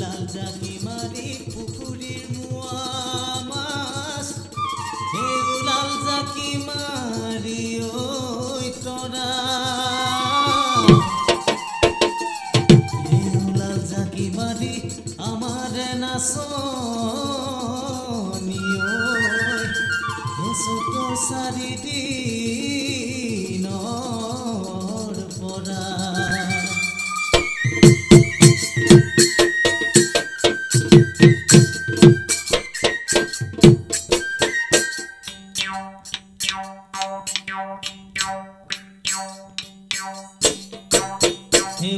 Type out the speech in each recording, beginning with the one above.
লাল জাকি মাৰি পুকুৰিৰ মুয়া মাছ লাল জাকি মাৰি ওই তৰা লাল জাকি মাৰি আমাৰ নাচনি ছোট চাৰিদিনৰ পৰা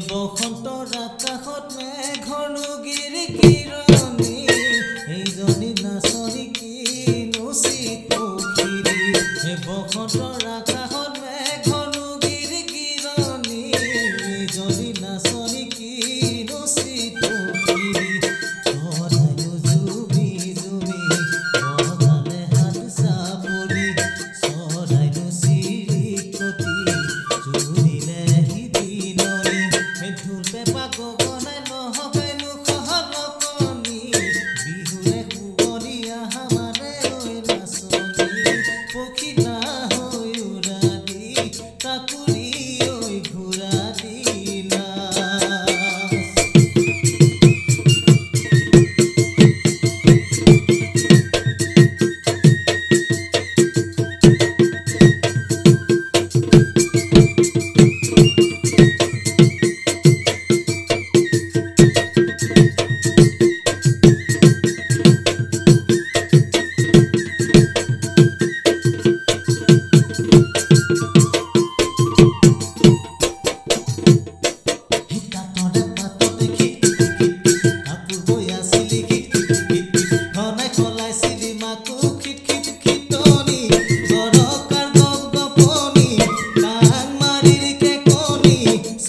বসন্তৰ আকাশত মেঘৰ গিৰিকিৰণী এইজনী নাচনী কিনো চিকুখিৰি বসন্তৰ আকাশত মেঘৰ গিৰিকিৰণী এইজনী নাচনী কিনো চিকুখিৰি সদায়নো জুমি জুমি বগালে হাত চাপৰি সদায়নো চিৰিকটি জুৰিলে ঢোল পেঁপা গগনাই নহবেনো খহলকনি বিহুৰে কুঁৱলী আহা মানে ঐ নাচনী পক্ষী না হৈ উৰা দি তাকুৰি ঐ ঘূৰা দিলা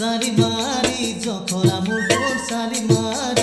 Sari mari jokora murur sari mari